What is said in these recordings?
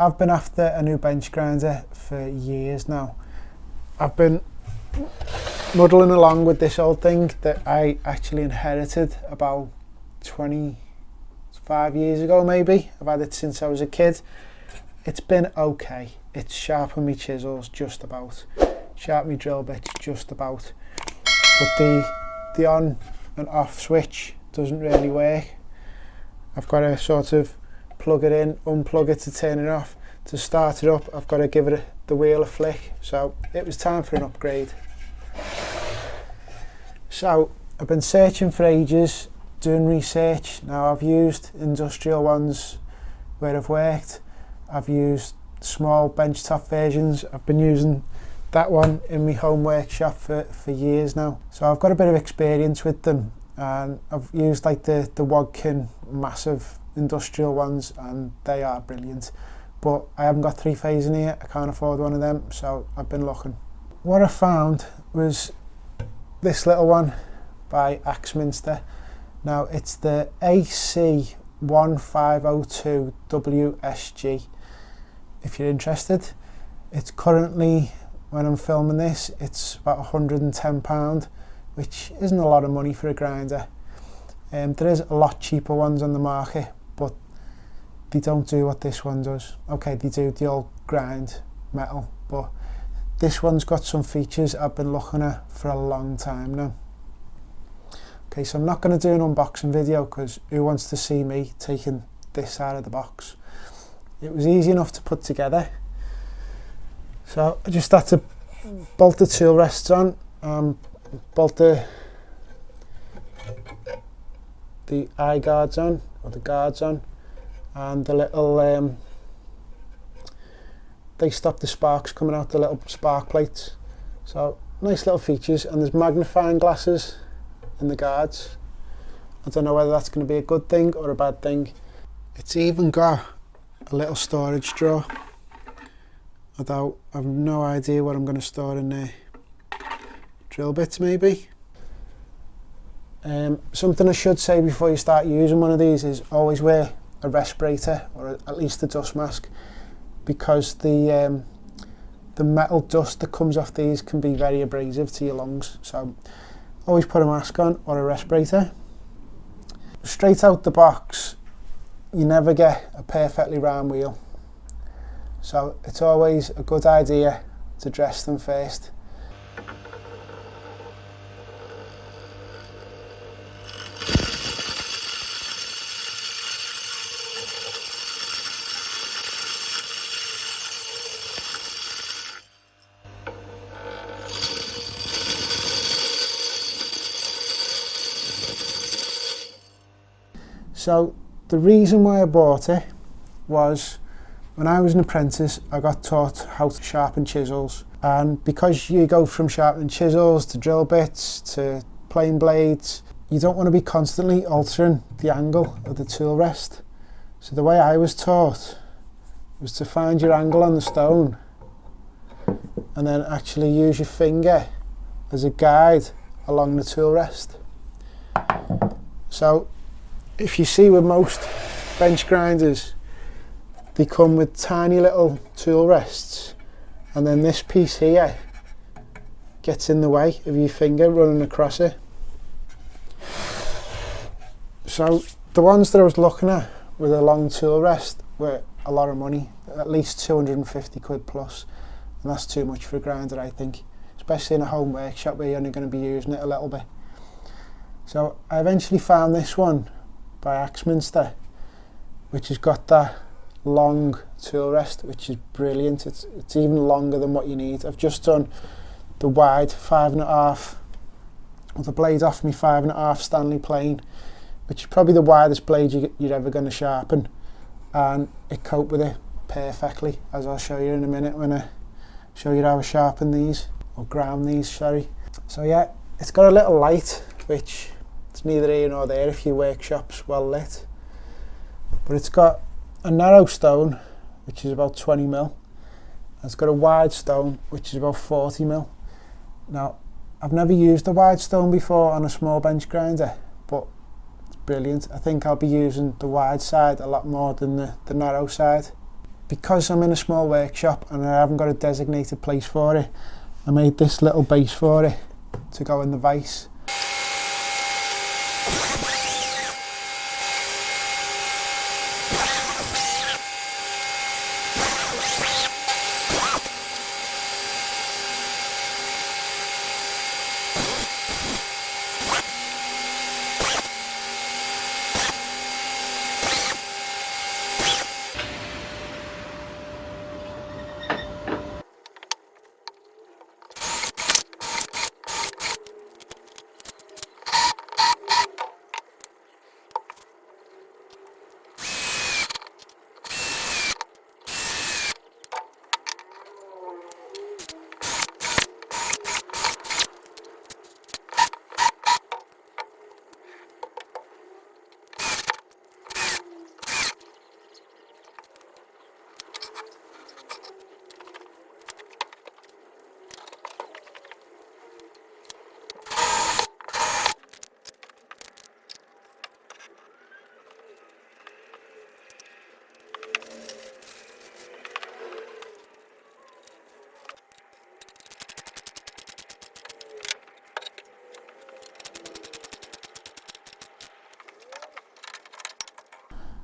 I've been after a new bench grinder for years now. I've been muddling along with this old thing that I actually inherited about 25 years ago maybe. I've had it since I was a kid. It's been okay. It's sharpened me chisels just about, sharpened me drill bits just about, but the on and off switch doesn't really work. I've got to sort of plug it in, unplug it to turn it off. To start it up, I've got to give it the wheel a flick. So it was time for an upgrade. So I've been searching for ages, doing research. Now I've used industrial ones where I've worked. I've used small benchtop versions. I've been using that one in my home workshop for years now. So I've got a bit of experience with them, and I've used like the Wadkin massive industrial ones, and they are brilliant. But I haven't got 3-phase in here, I can't afford one of them, so I've been looking. What I found was this little one by Axminster. Now it's the AC1502WSG. If you're interested, it's currently, when I'm filming this, it's about £110, which isn't a lot of money for a grinder. There is a lot cheaper ones on the market, but they don't do what this one does. Okay, they do the old grind metal, but this one's got some features I've been looking at for a long time now. Okay, so I'm not going to do an unboxing video because who wants to see me taking this out of the box? It was easy enough to put together. So I just had to bolt the tool rests on, bolt the eye guards on, or the guards on, and the little they stop the sparks coming out, the little spark plates. So nice little features, and there's magnifying glasses in the guards. I don't know whether that's going to be a good thing or a bad thing. It's even got a little storage drawer, although I've no idea what I'm going to store in there. Drill bits maybe. Something I should say before you start using one of these is always wear a respirator, or at least a dust mask, because the metal dust that comes off these can be very abrasive to your lungs. So always put a mask on or a respirator. Straight out the box, you never get a perfectly round wheel, so it's always a good idea to dress them first. So the reason why I bought it was when I was an apprentice, I got taught how to sharpen chisels, and because you go from sharpening chisels to drill bits to plain blades, you don't want to be constantly altering the angle of the tool rest. So the way I was taught was to find your angle on the stone and then actually use your finger as a guide along the tool rest. So if you see with most bench grinders, they come with tiny little tool rests, and then this piece here gets in the way of your finger running across it. So the ones that I was looking at with a long tool rest were a lot of money, at least 250 quid plus, and that's too much for a grinder, I think, especially in a home workshop where you're only going to be using it a little bit. So I eventually found this one by Axminster, which has got that long tool rest, which is brilliant. It's even longer than what you need. I've just done the wide 5.5, or the blade off me 5.5 Stanley plane, which is probably the widest blade you're ever going to sharpen, and it coped with it perfectly, as I'll show you in a minute when I show you how I sharpen these, or ground these, sorry. So yeah, it's got a little light, which it's neither here nor there if your workshop's well lit, but it's got a narrow stone, which is about 20mm, and it's got a wide stone, which is about 40mm. Now, I've never used a wide stone before on a small bench grinder, but it's brilliant. I think I'll be using the wide side a lot more than the narrow side. because I'm in a small workshop and I haven't got a designated place for it, I made this little base for it to go in the vise.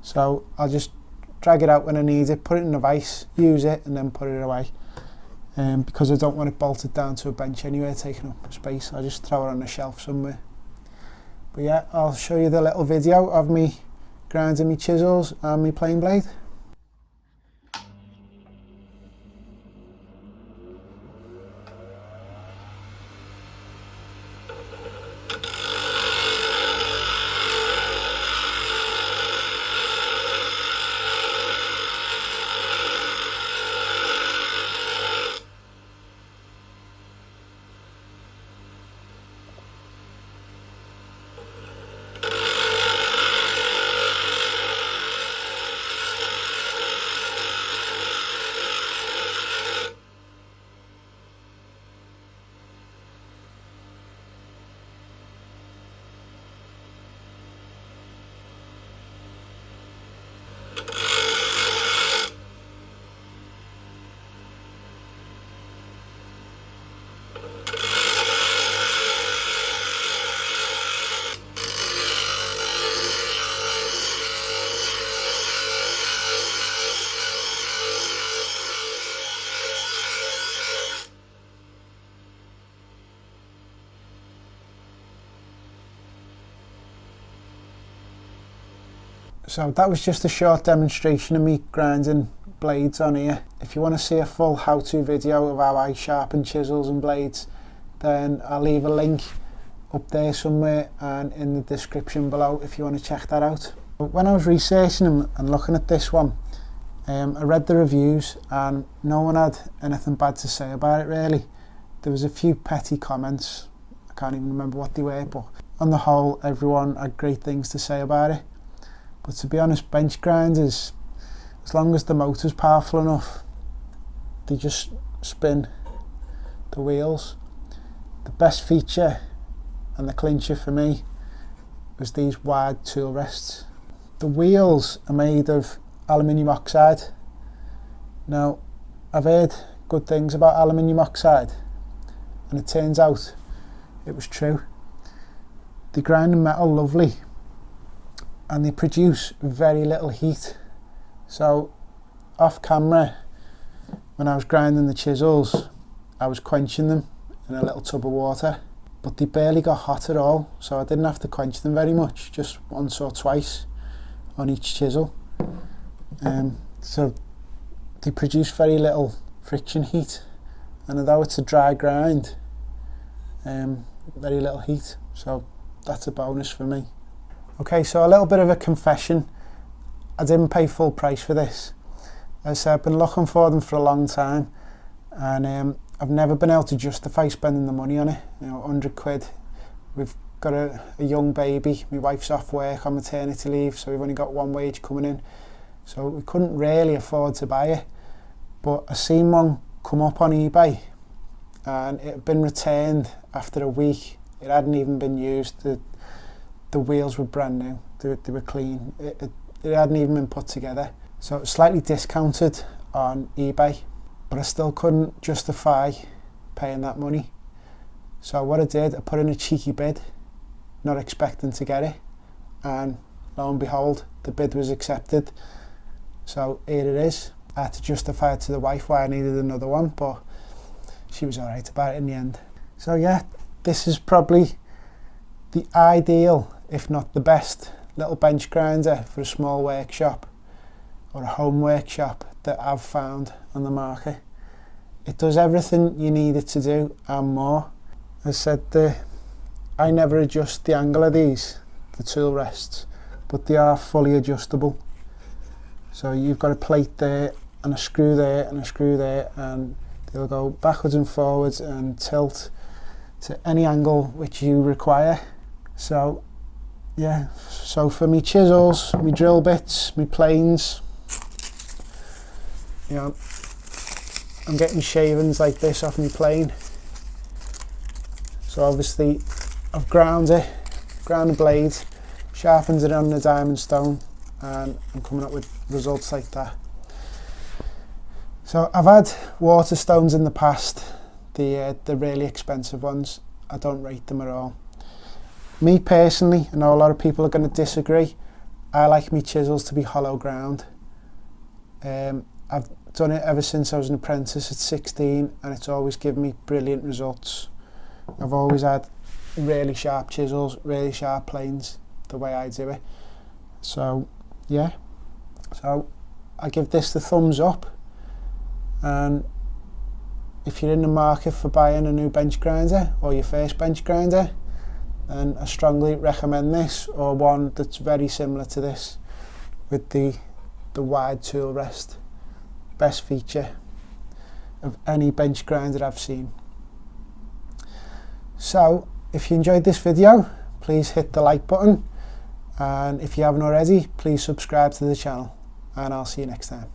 So I'll just drag it out when I need it, put it in a vise, use it and then put it away. Because I don't want it bolted down to a bench anywhere, taking up space, I'll just throw it on a shelf somewhere. But yeah, I'll show you the little video of me grinding my chisels and my plane blade. So that was just a short demonstration of me grinding blades on here. If you want to see a full how-to video of how I sharpen chisels and blades, then I'll leave a link up there somewhere and in the description below if you want to check that out. But when I was researching them and looking at this one, I read the reviews and no one had anything bad to say about it really. There was a few petty comments, I can't even remember what they were, but on the whole everyone had great things to say about it. But to be honest, bench grinders, as long as the motor's powerful enough, they just spin the wheels. The best feature and the clincher for me was these wide tool rests. The wheels are made of aluminium oxide. Now, I've heard good things about aluminium oxide, and it turns out it was true. They grind the metal lovely, and they produce very little heat. So off camera, when I was grinding the chisels, I was quenching them in a little tub of water, but they barely got hot at all, so I didn't have to quench them very much, just once or twice on each chisel. So they produce very little friction heat, and although it's a dry grind, very little heat, so that's a bonus for me. Okay, so a little bit of a confession. I didn't pay full price for this. As I said, I've been looking for them for a long time, and I've never been able to justify spending the money on it. You know, 100 quid. We've got a young baby. My wife's off work on maternity leave, so we've only got one wage coming in. So we couldn't really afford to buy it. But I seen one come up on eBay, and it had been returned after a week. It hadn't even been used. The wheels were brand new. They were clean. It hadn't even been put together. So it was slightly discounted on eBay, but I still couldn't justify paying that money. So what I did, I put in a cheeky bid, not expecting to get it, and lo and behold, the bid was accepted. So here it is. I had to justify it to the wife why I needed another one, but she was alright about it in the end. So yeah, this is probably the ideal, if not the best, little bench grinder for a small workshop or a home workshop that I've found on the market. It does everything you need it to do and more. As I said, I never adjust the angle of these, the tool rests, but they are fully adjustable. So you've got a plate there and a screw there and a screw there, and they'll go backwards and forwards and tilt to any angle which you require. So yeah, so for me chisels, me drill bits, me planes, you know, I'm getting shavings like this off my plane. So obviously I've ground the blade, sharpened it on the diamond stone, and I'm coming up with results like that. So I've had water stones in the past, the really expensive ones. I don't rate them at all. Me personally, I know a lot of people are going to disagree, I like me chisels to be hollow ground. I've done it ever since I was an apprentice at 16, and it's always given me brilliant results. I've always had really sharp chisels, really sharp planes, the way I do it. So yeah, so I give this the thumbs up, and if you're in the market for buying a new bench grinder or your first bench grinder, then I strongly recommend this, or one that's very similar to this with the wide tool rest. Best feature of any bench grinder I've seen. So if you enjoyed this video, please hit the like button, and if you haven't already, please subscribe to the channel, and I'll see you next time.